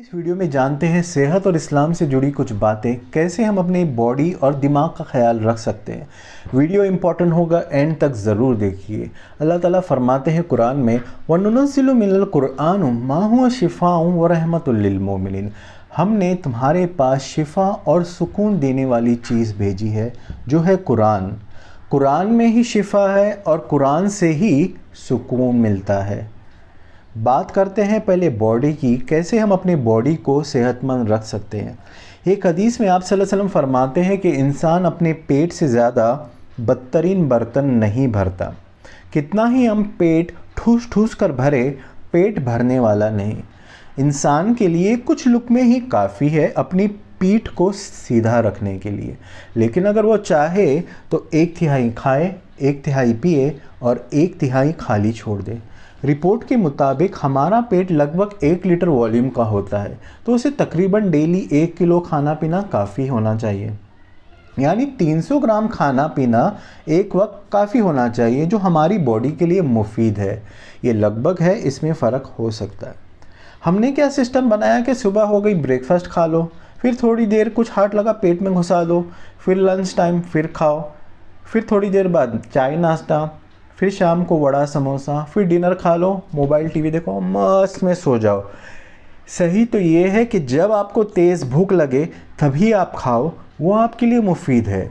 इस वीडियो में जानते हैं सेहत और इस्लाम से जुड़ी कुछ बातें, कैसे हम अपनी बॉडी और दिमाग का ख्याल रख सकते हैं। वीडियो इंपॉर्टेंट होगा, एंड तक ज़रूर देखिए। अल्लाह ताला फरमाते हैं कुरान में, वनुनज़्ज़िलु मिनल कुरआन मा हुवा शिफ़ाउन व रहमतुल लिल मोमिनीन। हमने तुम्हारे पास शिफा और सुकून देने वाली चीज़ भेजी है जो है कुरान। कुरान में ही शिफा है और कुरान से ही सुकून मिलता है। बात करते हैं पहले बॉडी की, कैसे हम अपनी बॉडी को सेहतमंद रख सकते हैं। एक हदीस में आप सल्लल्लाहु अलैहि वसल्लम फरमाते हैं कि इंसान अपने पेट से ज़्यादा बदतरीन बर्तन नहीं भरता। कितना ही हम पेट ठूस ठूस कर भरे, पेट भरने वाला नहीं। इंसान के लिए कुछ लुक़मे ही काफ़ी है अपनी पीठ को सीधा रखने के लिए, लेकिन अगर वो चाहे तो 1/3 खाए, 1/3 पिए और 1/3 खाली छोड़ दे। रिपोर्ट के मुताबिक हमारा पेट लगभग 1 लीटर वॉल्यूम का होता है, तो उसे तकरीबन डेली 1 किलो खाना पीना काफ़ी होना चाहिए। यानी 300 ग्राम खाना पीना एक वक्त काफ़ी होना चाहिए, जो हमारी बॉडी के लिए मुफीद है। ये लगभग है, इसमें फ़र्क हो सकता है। हमने क्या सिस्टम बनाया कि सुबह हो गई ब्रेकफास्ट खा लो, फिर थोड़ी देर कुछ हार्ट लगा पेट में घुसा दो, फिर लंच टाइम फिर खाओ, फिर थोड़ी देर बाद चाय नाश्ता, फिर शाम को वड़ा समोसा, फिर डिनर खा लो, मोबाइल टीवी देखो, मस्त में सो जाओ। सही तो ये है कि जब आपको तेज़ भूख लगे तभी आप खाओ, वो आपके लिए मुफीद है।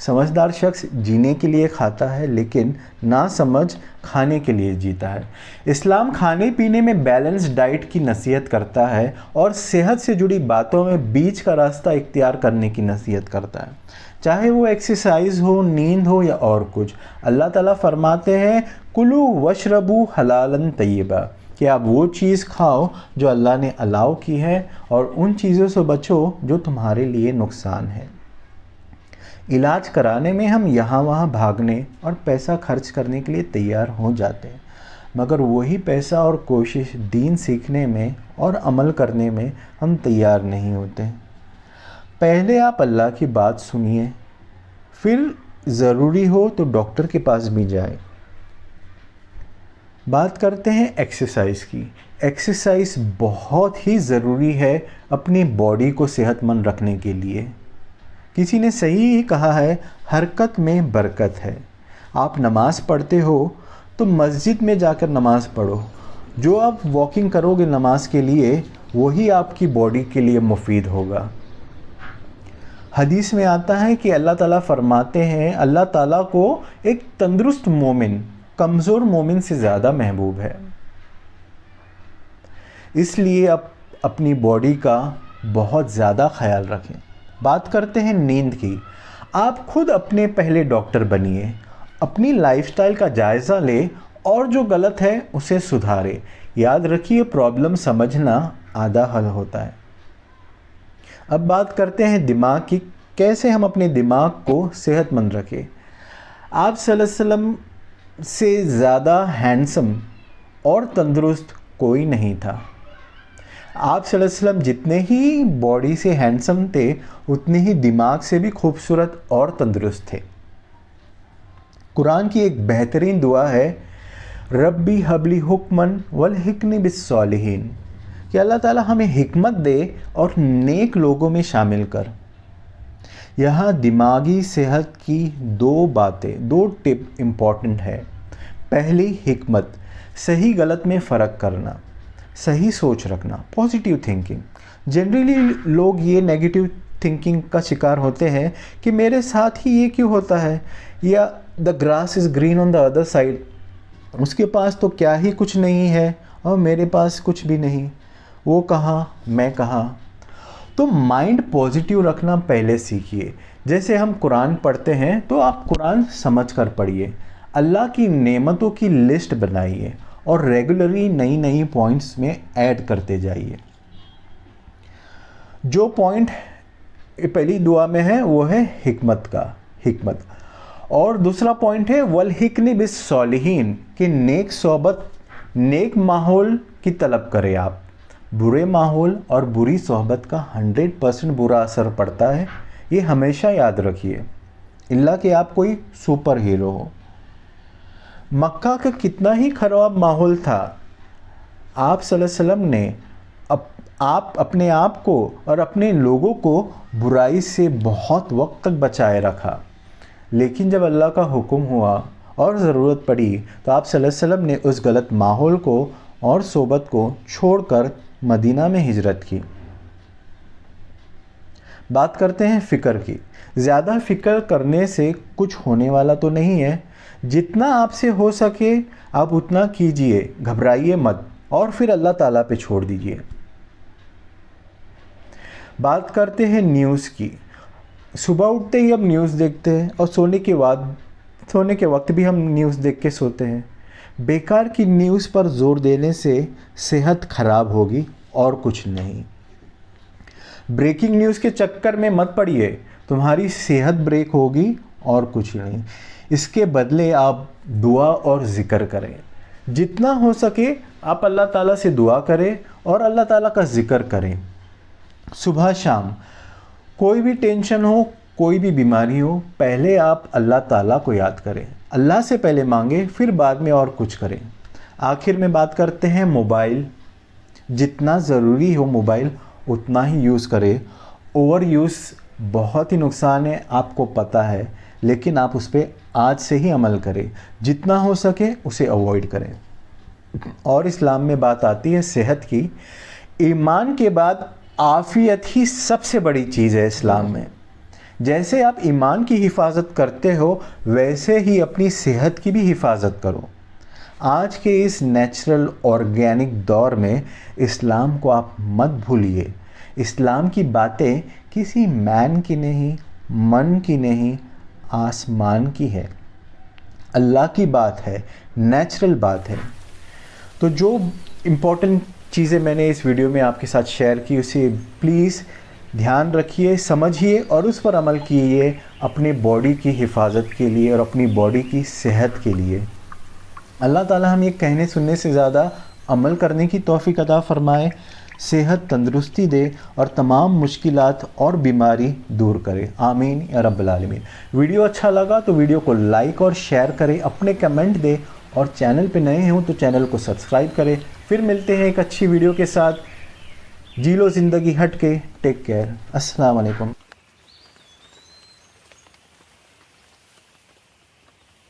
समझदार शख्स जीने के लिए खाता है, लेकिन ना समझ खाने के लिए जीता है। इस्लाम खाने पीने में बैलेंस डाइट की नसीहत करता है और सेहत से जुड़ी बातों में बीच का रास्ता इख्तियार करने की नसीहत करता है, चाहे वो एक्सरसाइज हो, नींद हो या और कुछ। अल्लाह ताला फरमाते हैं, कुलू वशरबू हलालन तय्यबा, कि आप वो चीज़ खाओ जो अल्लाह ने अलाउ की है और उन चीज़ों से बचो जो तुम्हारे लिए नुकसान है। इलाज कराने में हम यहाँ वहाँ भागने और पैसा खर्च करने के लिए तैयार हो जाते हैं, मगर वही पैसा और कोशिश दीन सीखने में और अमल करने में हम तैयार नहीं होते। पहले आप अल्लाह की बात सुनिए, फिर ज़रूरी हो तो डॉक्टर के पास भी जाए। बात करते हैं एक्सरसाइज की। एक्सरसाइज बहुत ही ज़रूरी है अपनी बॉडी को सेहतमंद रखने के लिए। किसी ने सही ही कहा है, हरकत में बरकत है। आप नमाज़ पढ़ते हो तो मस्जिद में जाकर नमाज़ पढ़ो। जो आप वॉकिंग करोगे नमाज के लिए, वही आपकी बॉडी के लिए मुफीद होगा। हदीस में आता है कि अल्लाह ताला फरमाते हैं, अल्लाह ताला को एक तंदुरुस्त मोमिन कमज़ोर मोमिन से ज़्यादा महबूब है। इसलिए आप अपनी बॉडी का बहुत ज़्यादा ख्याल रखें। बात करते हैं नींद की। आप खुद अपने पहले डॉक्टर बनिए, अपनी लाइफस्टाइल का जायज़ा ले और जो गलत है उसे सुधारे। याद रखिए, प्रॉब्लम समझना आधा हल होता है। अब बात करते हैं दिमाग की, कैसे हम अपने दिमाग को सेहतमंद रखें। आप सल्लल्लाहु अलैहि वसल्लम से ज़्यादा हैंडसम और तंदुरुस्त कोई नहीं था। आप सल्लल्लाहु अलैहि वसल्लम जितने ही बॉडी से हैंडसम थे, उतने ही दिमाग से भी खूबसूरत और तंदुरुस्त थे। कुरान की एक बेहतरीन दुआ है, रब्बी हबली हुक्मन वल हिकनी बिस्सॉलिहीन, कि अल्लाह ताला हमें हिकमत दे और नेक लोगों में शामिल कर। यहाँ दिमागी सेहत की दो टिप इम्पॉर्टेंट है। पहली, हिकमत, सही गलत में फ़र्क करना, सही सोच रखना, पॉजिटिव थिंकिंग। जनरली लोग ये नेगेटिव थिंकिंग का शिकार होते हैं कि मेरे साथ ही ये क्यों होता है, या the grass is green on the other side, उसके पास तो क्या ही कुछ नहीं है और मेरे पास कुछ भी नहीं, वो कहाँ मैं कहाँ। तो माइंड पॉजिटिव रखना पहले सीखिए। जैसे हम कुरान पढ़ते हैं तो आप कुरान समझ कर पढ़िए, अल्लाह की नेमतों की लिस्ट बनाइए और रेगुलरली नई नई पॉइंट्स में ऐड करते जाइए। जो पॉइंट पहली दुआ में है वो है हिकमत। और दूसरा पॉइंट है वल हिकनी बिस सॉलिहीन, कि नेक सोहबत, नेक माहौल की तलब करें आप। बुरे माहौल और बुरी सोहबत का 100% बुरा असर पड़ता है, ये हमेशा याद रखिए, इल्ला कि आप कोई सुपर हीरो हो। मक्का का कितना ही ख़राब माहौल था, आप सल्लल्लाहु अलैहि वसल्लम ने آپ اپنے آپ کو اور اپنے لوگوں کو برائی سے بہت وقت تک بچائے رکھا، لیکن جب اللہ کا حکم ہوا اور ضرورت پڑی تو آپ صلی اللہ علیہ وسلم نے اس غلط ماحول کو اور صحبت کو چھوڑ کر مدینہ میں ہجرت کی۔ بات کرتے ہیں فکر کی۔ زیادہ فکر کرنے سے کچھ ہونے والا تو نہیں ہے، جتنا آپ سے ہو سکے آپ اتنا کیجئے، گھبرائیے مت اور پھر اللہ تعالیٰ پہ چھوڑ دیجئے۔ بات کرتے ہیں نیوز کی۔ صبح اٹھتے ہی ہم نیوز دیکھتے ہیں اور سونے کے وقت بھی ہم نیوز دیکھ کے سوتے ہیں۔ بیکار کی نیوز پر زور دینے سے صحت خراب ہوگی اور کچھ نہیں۔ بریکنگ نیوز کے چکر میں مت پڑیے، تمہاری صحت بریک ہوگی اور کچھ نہیں۔ اس کے بدلے آپ دعا اور ذکر کریں، جتنا ہو سکے آپ اللہ تعالیٰ سے دعا کریں اور اللہ تعالیٰ کا ذکر کریں۔ صبح شام کوئی بھی ٹینشن ہو، کوئی بھی بیماری ہو، پہلے آپ اللہ تعالیٰ کو یاد کریں، اللہ سے پہلے مانگیں، پھر بعد میں اور کچھ کریں۔ آخر میں بات کرتے ہیں موبائل۔ جتنا ضروری ہو موبائل اتنا ہی یوز کرے۔ اوور یوز بہت ہی نقصان ہے، آپ کو پتہ ہے، لیکن آپ اس پہ آج سے ہی عمل کریں، جتنا ہو سکے اسے اوائڈ کریں۔ اور اسلام میں بات آتی ہے صحت کی۔ ایمان کے بعد عافیت ہی سب سے بڑی چیز ہے اسلام میں۔ جیسے آپ ایمان کی حفاظت کرتے ہو ویسے ہی اپنی صحت کی بھی حفاظت کرو۔ آج کے اس نیچرل آرگینک دور میں اسلام کو آپ مت بھولیے۔ اسلام کی باتیں کسی مین کی نہیں، من کی نہیں، آسمان کی ہے، اللہ کی بات ہے، نیچرل بات ہے۔ تو جو امپورٹنٹ چیزیں میں نے اس ویڈیو میں آپ کے ساتھ شیئر کی اسے پلیز دھیان رکھیے، سمجھیے اور اس پر عمل کیجیے اپنے باڈی کی حفاظت کے لیے اور اپنی باڈی کی صحت کے لیے۔ اللہ تعالیٰ ہم یہ کہنے سننے سے زیادہ عمل کرنے کی توفیق عطا فرمائے، صحت تندرستی دے اور تمام مشکلات اور بیماری دور کرے، آمین یا رب العالمین۔ ویڈیو اچھا لگا تو ویڈیو کو لائک اور شیئر کریں، اپنے کمنٹ دیں اور چینل پہ نئے ہوں تو چینل کو سبسکرائب کریں۔ پھر ملتے ہیں ایک اچھی ویڈیو کے ساتھ۔ جی لو زندگی ہٹ کے، ٹیک کیئر، السلام علیکم۔